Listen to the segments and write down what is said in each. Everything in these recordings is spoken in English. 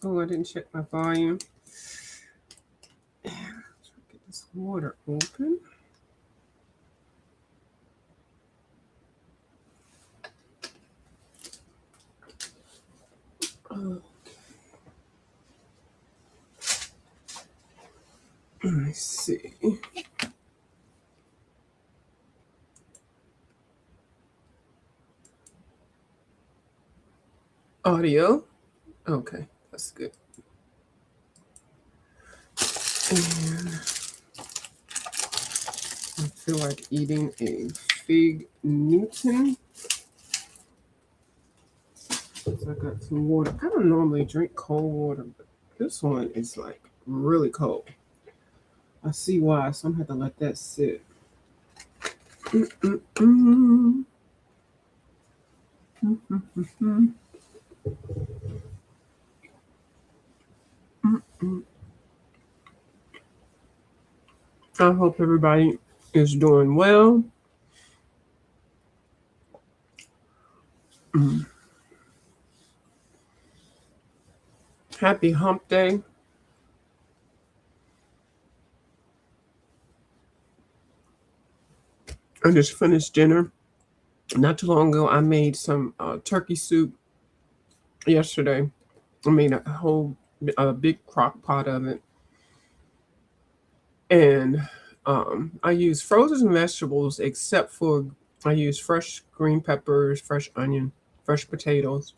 Oh, I didn't check my volume. Get this water open. Oh, let me see. Audio. Okay, that's good. And I feel like eating a fig Newton. So I got some water. I don't normally drink cold water, but this one is like really cold. I see why, so I'm gonna have to let that sit. Mm-mm-mm. Mm-mm-mm. Mm-mm. I hope everybody is doing well. Mm. Happy hump day. I just finished dinner. Not too long ago, I made some turkey soup yesterday. I made a whole big crock pot of it. And I use frozen vegetables except for I use fresh green peppers, fresh onion, fresh potatoes,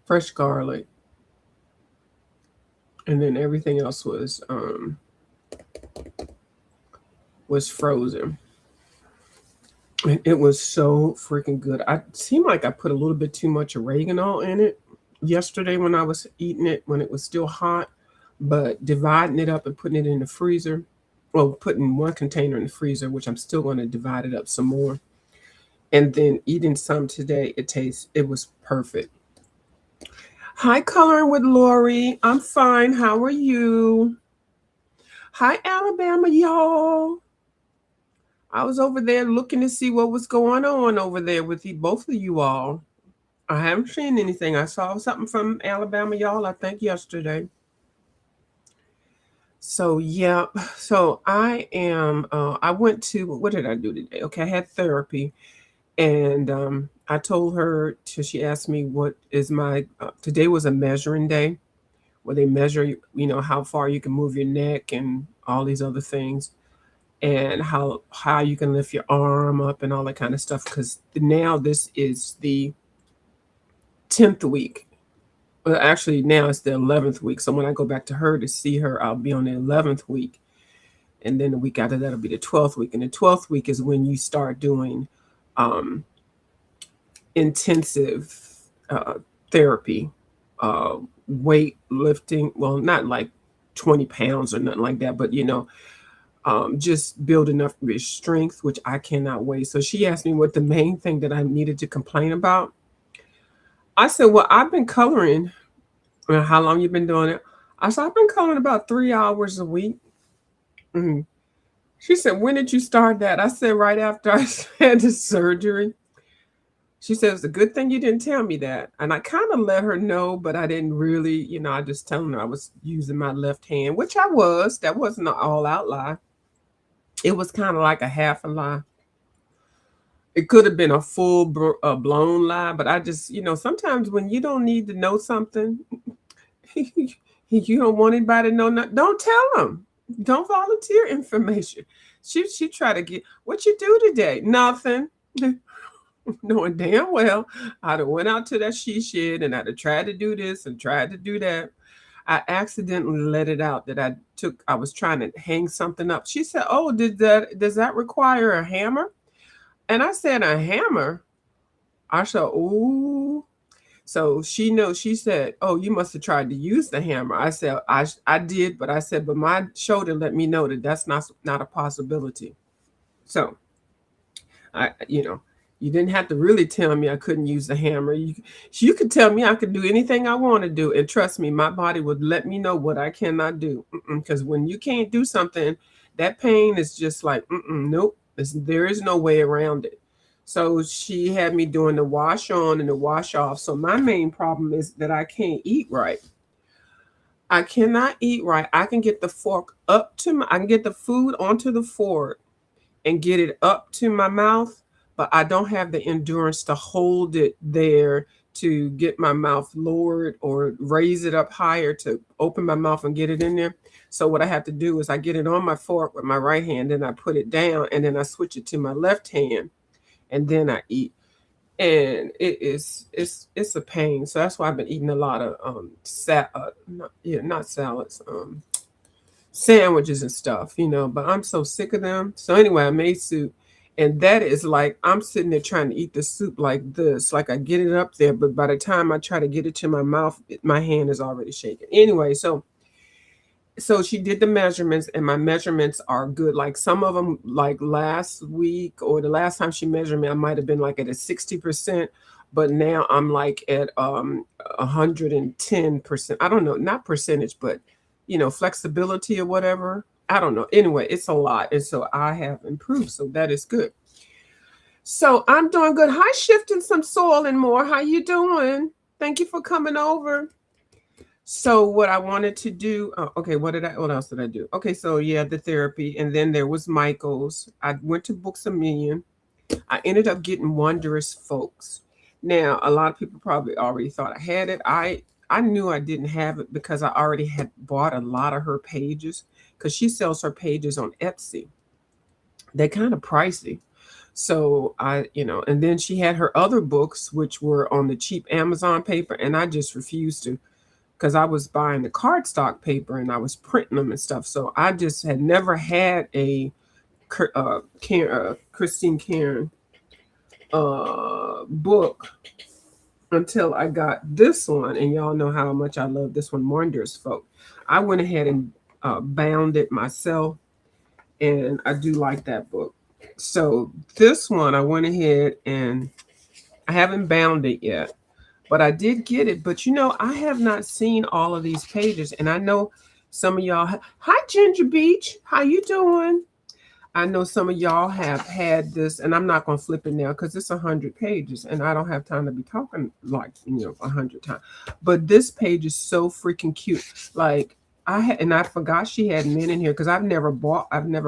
fresh garlic, and then everything else was frozen. And it was so freaking good. I seemed like I put a little bit too much oregano in it yesterday when I was eating it when it was still hot, but dividing it up and putting it in the freezer, well, putting one container in the freezer, which I'm still going to divide it up some more, and then eating some today, it was perfect. Hi, Coloring with Lori. I'm fine. How are you? Hi, Alabama, y'all. I was over there looking to see what was going on over there with both of you all. I haven't seen anything. I saw something from Alabama, y'all, I think yesterday. So, yeah. So, I went to, what did I do today? Okay, I had therapy. And I told her, she asked me what is today was a measuring day where they measure, how far you can move your neck and all these other things, and how you can lift your arm up and all that kind of stuff. Because now this is the 10th week. Well, actually, now it's the 11th week. So when I go back to her to see her, I'll be on the 11th week. And then the week after that will be the 12th week. And the 12th week is when you start doing um, intensive uh, therapy, uh, weight lifting. Well, not like 20 pounds or nothing like that, but just building up your strength, which I cannot wait. So she asked me what the main thing that I needed to complain about. I said, well, I've been coloring. How long you been doing it? I said, I've been coloring about 3 hours a week. Mhm. She said, when did you start that? I said, right after I had the surgery. She said, it's a good thing you didn't tell me that. And I kind of let her know, but I didn't really, I just telling her I was using my left hand, which I was. That wasn't an all out lie. It was kind of like a half a lie. It could have been a blown lie, but I just, sometimes when you don't need to know something, you don't want anybody to know. Don't tell them. Don't volunteer information. She tried to get, what you do today? Nothing. Knowing damn well I'd have went out to that she shed and I'd have tried to do this and tried to do that. I accidentally let it out that I was trying to hang something up. She said, oh, does that require a hammer? And I said, a hammer? I said, ooh. So she knows, she said, oh, you must have tried to use the hammer. I said, I did, but I said, but my shoulder let me know that that's not a possibility. So you didn't have to really tell me I couldn't use the hammer. You could tell me I could do anything I want to do. And trust me, my body would let me know what I cannot do. Because when you can't do something, that pain is just like, nope, there is no way around it. So she had me doing the wash on and the wash off. So my main problem is that I can't eat right. I cannot eat right. I can get the fork up to my, I can get the food onto the fork and get it up to my mouth, but I don't have the endurance to hold it there to get my mouth lowered or raise it up higher to open my mouth and get it in there. So what I have to do is I get it on my fork with my right hand, then I put it down, and then I switch it to my left hand, and then I eat. And it's a pain. So that's why I've been eating a lot of not salads, sandwiches and stuff, but I'm so sick of them. So anyway, I made soup, and that is like I'm sitting there trying to eat the soup like this, like I get it up there, but by the time I try to get it to my mouth, my hand is already shaking. Anyway, so she did the measurements, and my measurements are good. Like some of them, like last week or the last time she measured me, I might have been like at a 60%, but now I'm like at 110%. I don't know, not percentage, but flexibility or whatever. I don't know. Anyway, it's a lot, and so I have improved. So that is good. So I'm doing good. Hi, Shifting Some Soil and More. How you doing? Thank you for coming over. So what I wanted to do, okay, what else did I do? Okay, so yeah, the therapy, and then there was Michael's. I went to Books a Million. I ended up getting Wondrous, folks. Now, a lot of people probably already thought I had it. I knew I didn't have it because I already had bought a lot of her pages, because she sells her pages on Etsy. They're kind of pricey. So and then she had her other books, which were on the cheap Amazon paper, and I just refused to, because I was buying the cardstock paper and I was printing them and stuff. So I just had never had a Christine Karen book until I got this one. And y'all know how much I love this one, Wondrous, folk. I went ahead and bound it myself, and I do like that book. So this one, I went ahead and I haven't bound it yet, but I did get it. But I have not seen all of these pages, and I know some of y'all. Hi, Ginger Beach. How you doing? I know some of y'all have had this, and I'm not going to flip it now because it's 100 pages, and I don't have time to be talking like 100 times. But this page is so freaking cute. Like I forgot she had men in here because I've never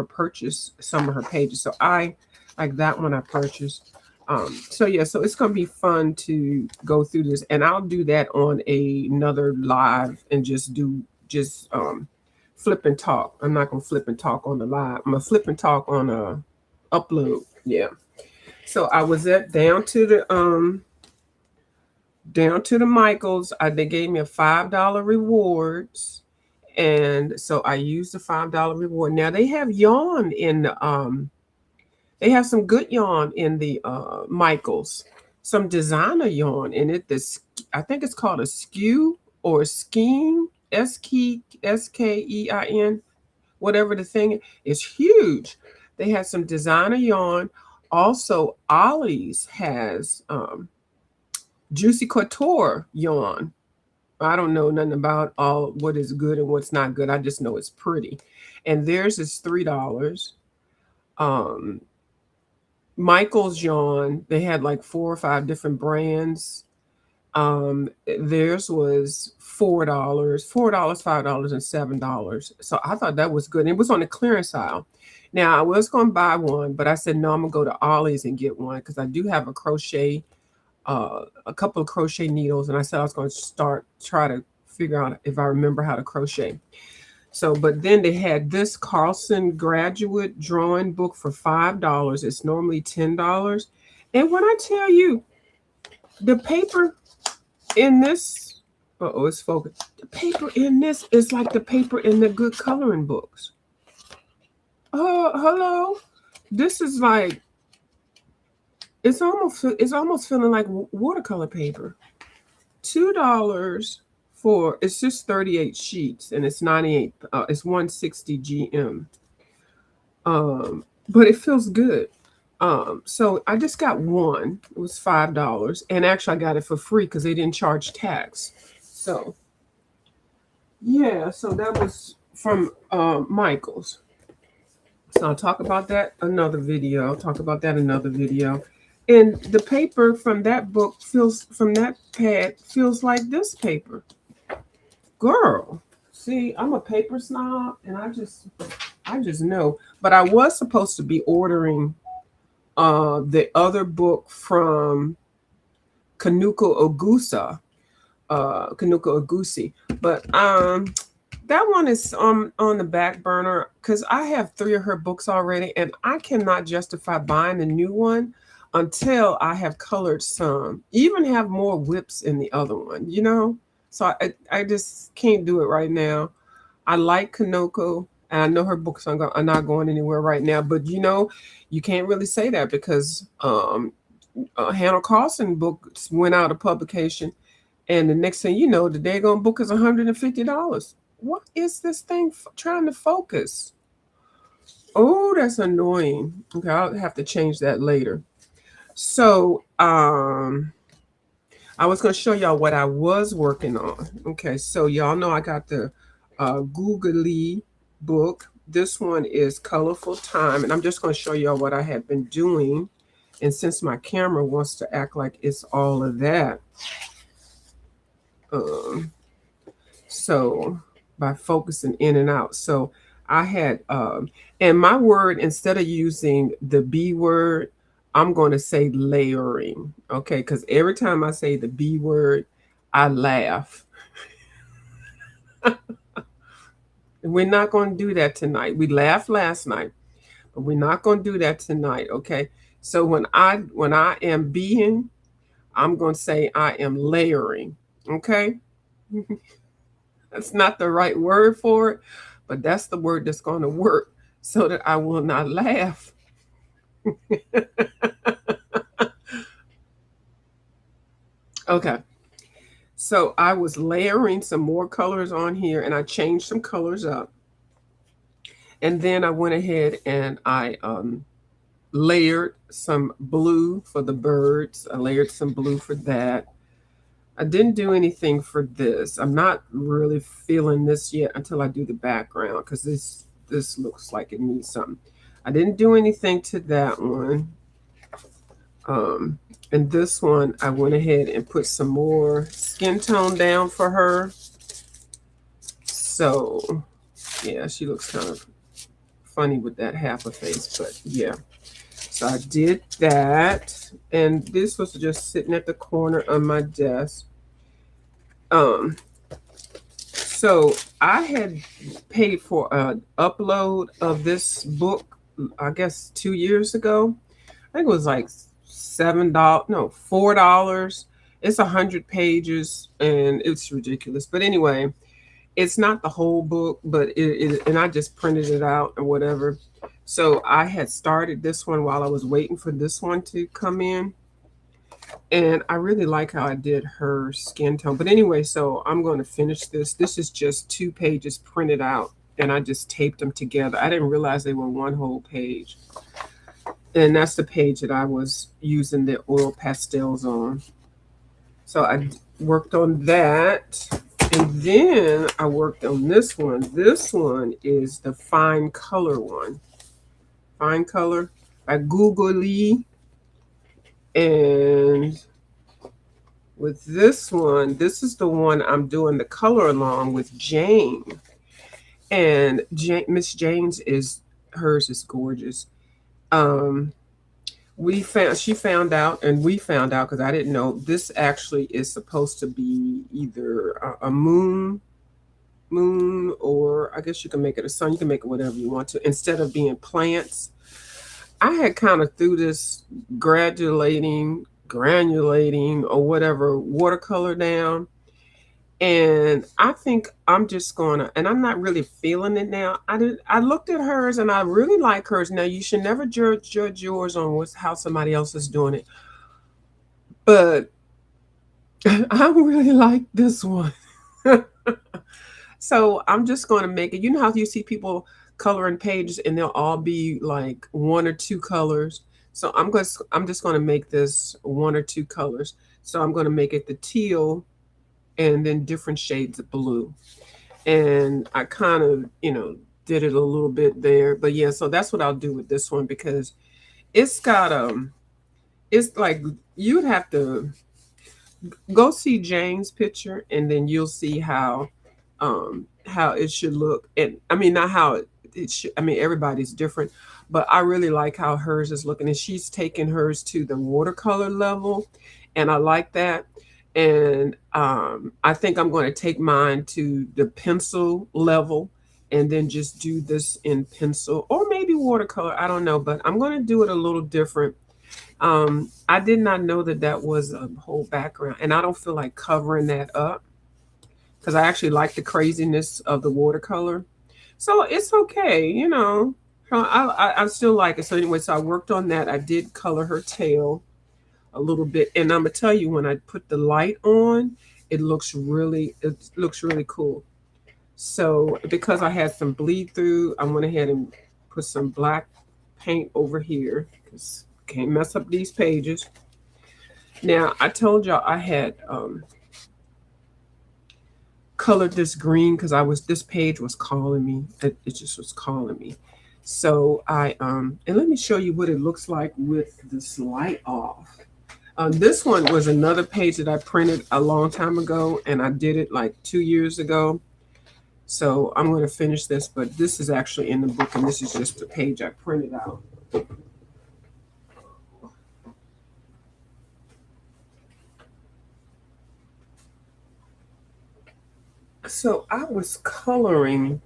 purchased some of her pages. So I like that one I purchased. So yeah, so it's gonna be fun to go through this, and I'll do that on another live and just flip and talk. I'm not gonna flip and talk on the live. I'm gonna flip and talk on a upload. Yeah. So I was down to the Michaels. They gave me a $5 rewards, and so I used the $5 reward. Now they have yarn in the they have some good yarn in the Michaels, some designer yarn in it. I think it's called a skew or a scheme, SKEIN, whatever the thing is, huge. They have some designer yarn. Also, Ollie's has Juicy Couture yarn. I don't know nothing about all what is good and what's not good. I just know it's pretty. And theirs is $3. Michael's yarn, they had like 4 or 5 different brands. Theirs was $4, $5, and $7. So I thought that was good. It was on the clearance aisle. Now I was going to buy one, but I said no, I'm gonna go to Ollie's and get one because I do have a couple of crochet needles, and I said I was going to try to figure out if I remember how to crochet. So, but then they had this Carlson graduate drawing book for $5. It's normally $10. And when I tell you, the paper in this, it's focused. The paper in this is like the paper in the good coloring books. Oh, hello. This is like, it's almost feeling like watercolor paper. $2 for, it's just 38 sheets, and it's 98, it's 160 GM. But it feels good. So I just got one. It was $5, and actually I got it for free because they didn't charge tax. So yeah, so that was from Michael's. So I'll talk about that another video. And the paper from that book feels from that pad feels like this paper. Girl. See, I'm a paper snob and I just know. But I was supposed to be ordering the other book from Kanuko Ogusa, Kanuko Ogusi. But that one is on the back burner because I have three of her books already, and I cannot justify buying a new one until I have colored some. Even have more whips in the other one, you know. So I just can't do it right now. I like Kanoko, and I know her books are not going anywhere right now. But you know, you can't really say that because Hannah Carlson books went out of publication, and the next thing you know, the daggone book is $150. What is this thing trying to focus? Oh, that's annoying. Okay, I'll have to change that later. So, I was gonna show y'all what I was working on. Okay, so y'all know I got the Googly book. This one is Colorful Time, and I'm just gonna show y'all what I have been doing. And since my camera wants to act like it's all of that, um, so by focusing in and out. So I had and my word, instead of using the B word, I'm going to say layering. Okay, because every time I say the B word, I laugh. We're not going to do that tonight. We laughed last night, but we're not going to do that tonight. Okay. So when I am being, I'm going to say I am layering. Okay. That's not the right word for it, but that's the word that's going to work so that I will not laugh. Okay. So I was layering some more colors on here and I changed some colors up. And then I went ahead and I layered some blue for the birds. I layered some blue for that. I didn't do anything for this. I'm not really feeling this yet until I do the background because this looks like it needs something. I didn't do anything to that one. Um, and this one, I went ahead and put some more skin tone down for her. So, yeah, she looks kind of funny with that half a face, but yeah. So I did that, and this was just sitting at the corner of my desk. Um, so I had paid for an upload of this book, I guess 2 years ago. I think it was like $7, no, $4. It's 100 pages, and it's ridiculous. But anyway, it's not the whole book, but and I just printed it out or whatever. So I had started this one while I was waiting for this one to come in. And I really like how I did her skin tone. But anyway, so I'm going to finish this. This is just 2 pages printed out, and I just taped them together. I didn't realize they were one whole page. And that's the page that I was using the oil pastels on. So I worked on that. And then I worked on this one. This one is the Fine Color one. Fine Color by Googly. And with this one, this is the one I'm doing the color along with Jane. And Miss Jane's hers is gorgeous. Um, she found out, and we found out because I didn't know, this actually is supposed to be either a moon, or I guess you can make it a sun. You can make it whatever you want to. Instead of being plants, I had kind of threw this granulating or whatever watercolor down. And I think I'm just gonna, and I'm not really feeling it now. I looked at hers and I really like hers. Now you should never judge yours on how somebody else is doing it. But I really like this one. So I'm just gonna make it. You know how you see people coloring pages and they'll all be like one or two colors. So I'm just gonna make this one or two colors. So I'm gonna make it the teal and then different shades of blue. And I kind of, did it a little bit there. But yeah, so that's what I'll do with this one because it's got It's like you'd have to go see Jane's picture, and then you'll see how it should look. And I mean, not how it should. I mean, everybody's different, but I really like how hers is looking, and she's taken hers to the watercolor level, and I like that. And I think I'm going to take mine to the pencil level, and then just do this in pencil or maybe watercolor. I don't know, but I'm going to do it a little different. I did not know that that was a whole background, and I don't feel like covering that up because I actually like the craziness of the watercolor. So it's okay, you know. I still like it. So anyway, so I worked on that. I did color her tail a little bit, and I'm gonna tell you, when I put the light on, it looks really cool. So because I had some bleed through, I went ahead and put some black paint over here because can't mess up these pages. Now I told y'all I had colored this green because I was this page was calling me. It just was calling me. So I and let me show you what it looks like with this light off. This one was another page that I printed a long time ago, and I did it like 2 years ago. So I'm going to finish this, but this is actually in the book, and this is just the page I printed out. So I was coloring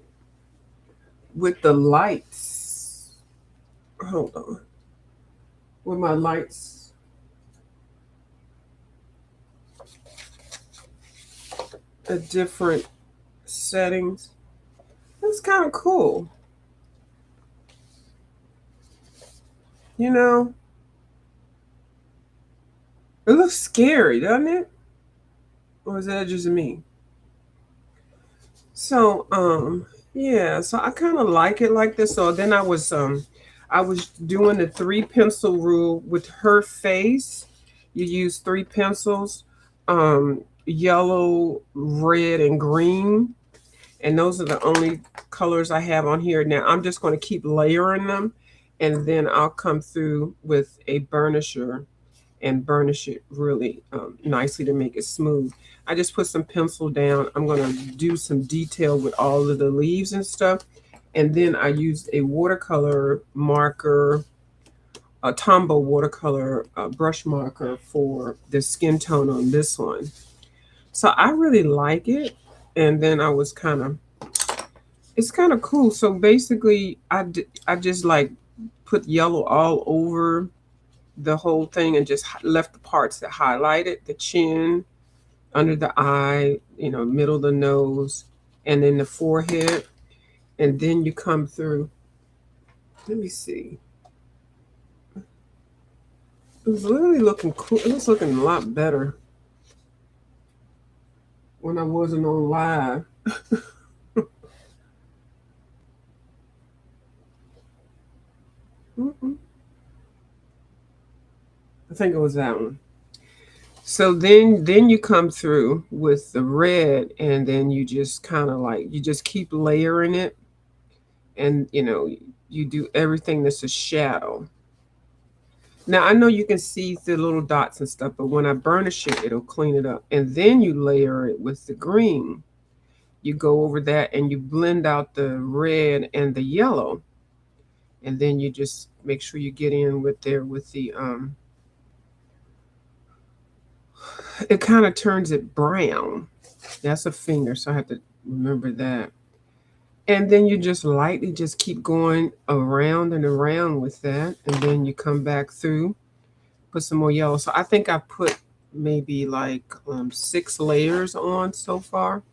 with the lights. Hold on. With my lights, the different settings. It's kind of cool. You know, it looks scary, doesn't it? Or is that just me? So, yeah, so I kind of like it like this. So then I was doing the three pencil rule with her face. You use three pencils, yellow, red, and green. And those are the only colors I have on here. Now I'm just going to keep layering them, and then I'll come through with a burnisher and burnish it really nicely to make it smooth. I just put some pencil down. I'm going to do some detail with all of the leaves and stuff. And then I used a watercolor marker, a Tombow watercolor brush marker for the skin tone on this one. So I really like it. And then I was it's kind of cool. So basically, I just like put yellow all over the whole thing and just left the parts that highlighted the chin, under the eye, middle of the nose, and then the forehead. And then you come through. Let me see. It was really looking cool. It was looking a lot better when I wasn't on live. I think it was that one. So then you come through with the red, and then you just kind of like you just keep layering it, and you do everything that's a shadow. Now I know you can see the little dots and stuff, but when I burnish it, it'll clean it up. And then you layer it with the green. You go over that and you blend out the red and the yellow. And then you just make sure you get in with there with the it kind of turns it brown. That's a finger, so I have to remember that. And then you just lightly just keep going around and around with that. And then you come back through, put some more yellow. So I think I put maybe like 6 layers on so far.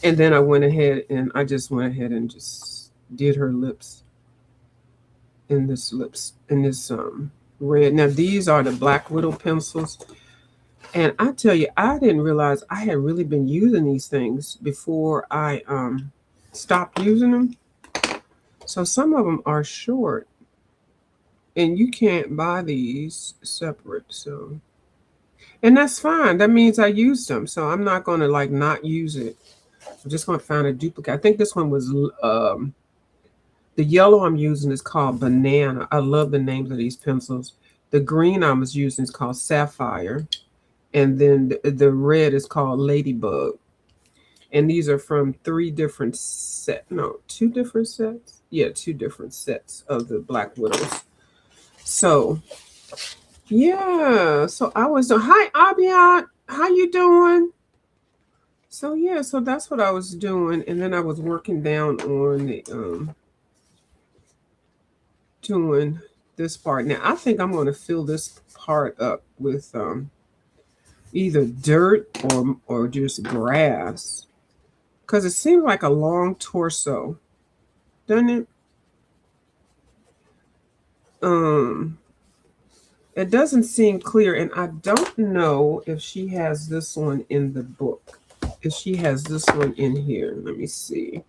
And then I went ahead and just did her lips in this red. Now these are the Black Widow pencils. And I tell you, I didn't realize I had really been using these things before I stopped using them. So some of them are short, and you can't buy these separate. So, and that's fine. That means I used them. So I'm not going to like not use it. I'm just going to find a duplicate. I think this one was the yellow I'm using is called Banana. I love the names of these pencils. The green I was using is called Sapphire, and then the red is called Ladybug. And these are from three different set, no, two different sets. Yeah, two different sets of the Black Widows. So yeah, so I was doing. Hi, Abiat, how you doing? So yeah, so that's what I was doing, and then I was working down on the doing this part. Now I think I'm going to fill this part up with either dirt or just grass, because it seems like a long torso, doesn't it? Um, it doesn't seem clear, and I don't know if she has this one in the book. If she has this one in here, let me see.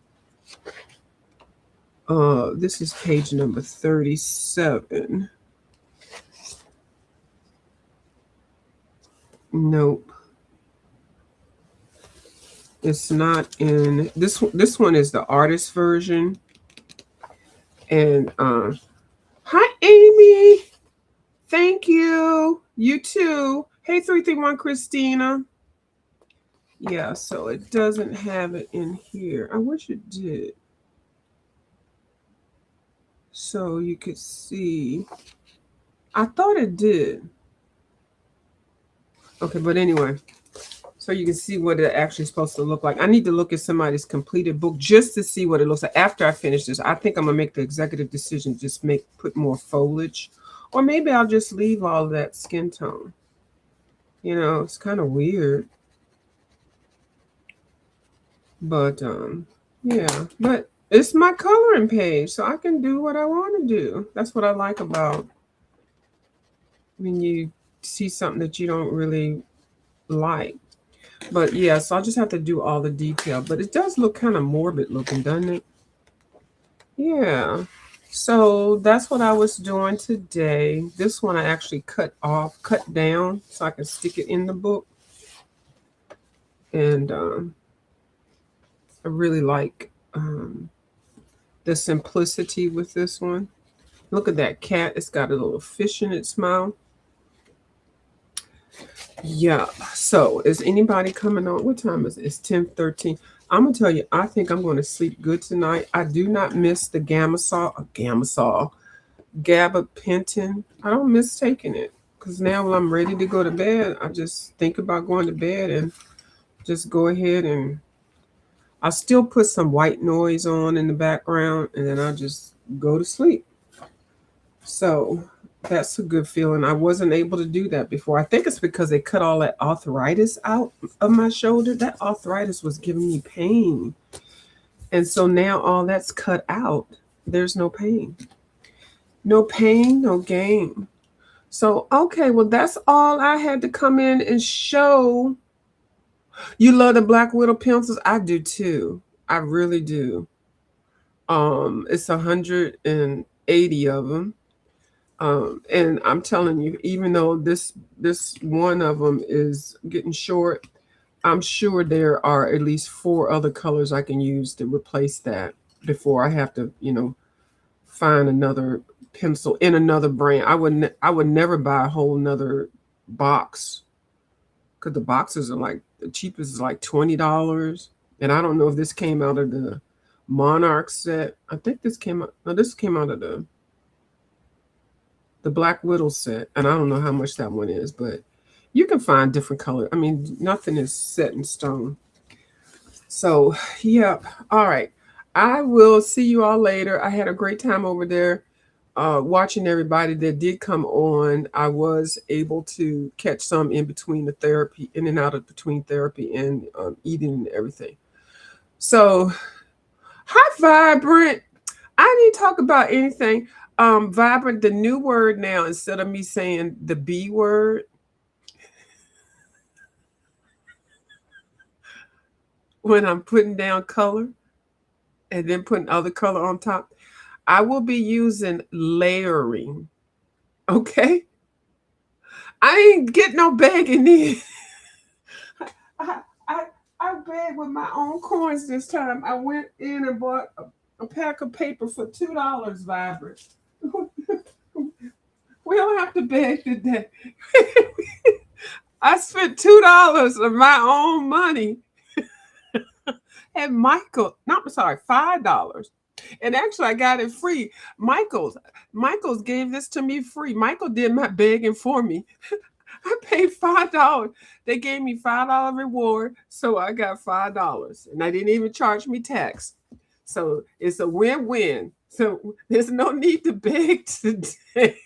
This is page number 37. Nope, it's not in this one. This one is the artist version. And hi Amy. Thank you. You too. Hey 331 Christina. Yeah, so it doesn't have it in here. I wish it did. So you could see. I thought it did. Okay, but anyway, so you can see what it actually supposed to look like. I need to look at somebody's completed book just to see what it looks like after I finish this. I think I'm gonna make the executive decision, just put more foliage, or maybe I'll just leave all that skin tone. You know, it's kind of weird, but yeah, but it's my coloring page, so I can do what I want to do. That's what I like about when you see something that you don't really like. But yeah, so I'll just have to do all the detail. But it does look kind of morbid looking, doesn't it? Yeah. So that's what I was doing today. This one I actually cut down so I can stick it in the book. And I really like the simplicity with this one. Look at that cat. It's got a little fish in its mouth. Yeah. So is anybody coming on? What time is it? It's 10:13. I'm gonna tell you, I think I'm gonna sleep good tonight. I do not miss the gabapentin. I don't miss taking it because now when I'm ready to go to bed, I just think about going to bed and just go ahead and I still put some white noise on in the background and then I just go to sleep. So that's a good feeling. I wasn't able to do that before. I think it's because they cut all that arthritis out of my shoulder. That arthritis was giving me pain. And so now all that's cut out. There's no pain. No pain, no gain. So, okay, well, that's all I had to come in and show. You love the Black Widow pencils? I do too. I really do. It's 180 of them. And I'm telling you, even though this one of them is getting short, I'm sure there are at least 4 other colors I can use to replace that before I have to, find another pencil in another brand. I would never buy a whole nother box because the boxes are like the cheapest is like $20, and I don't know if this came out of the Monarch set. I think this came out. No, this came out of the Black Widow set, and I don't know how much that one is, but you can find different color. I mean, nothing is set in stone. So, yeah. All right. I will see you all later. I had a great time over there watching everybody that did come on. I was able to catch some in between the therapy, in and out of between therapy and eating and everything. So, hi, Vibrant. I didn't talk about anything. Vibrant, the new word now, instead of me saying the B word, when I'm putting down color and then putting other color on top, I will be using layering. Okay? I ain't get no begging in. I, I, I begged with my own coins this time. I went in and bought a pack of paper for $2, Vibrant. What We don't have to beg today. I spent $2 of my own money at Michael. No, I'm sorry, $5. And actually, I got it free. Michael's gave this to me free. Michael did my begging for me. I paid $5. They gave me $5 reward, so I got $5, and I didn't even charge me tax. So it's a win-win. So there's no need to beg today.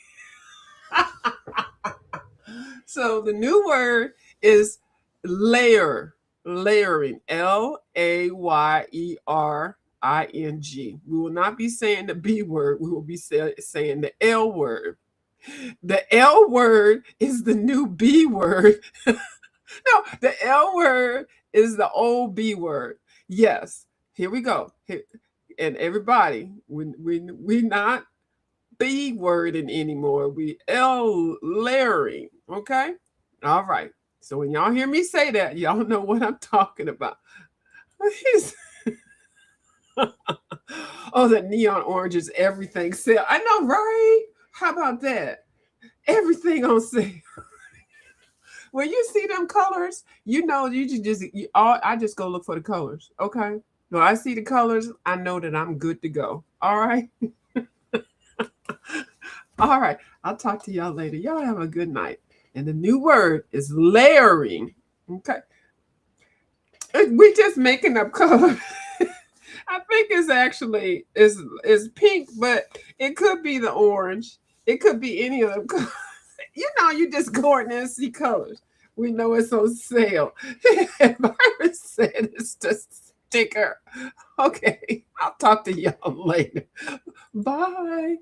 So the new word is layer, layering, Layering. We will not be saying the B word. We will be saying the L word. The L word is the new B word. No, the L word is the old B word. Yes, here we go. And everybody, we not B wording anymore. We L layering. Okay? All right. So when y'all hear me say that, y'all know what I'm talking about. Oh, the neon orange is everything sale. I know, right? How about that? Everything on sale. When you see them colors, you know I just go look for the colors. Okay. When I see the colors, I know that I'm good to go. All right. All right. I'll talk to y'all later. Y'all have a good night. And the new word is layering. Okay. We just making up color. I think it's actually is pink, but it could be the orange. It could be any of them colors. You know, you just go in there and see colors. We know it's on sale. Byron said it's just sticker. Okay, I'll talk to y'all later. Bye.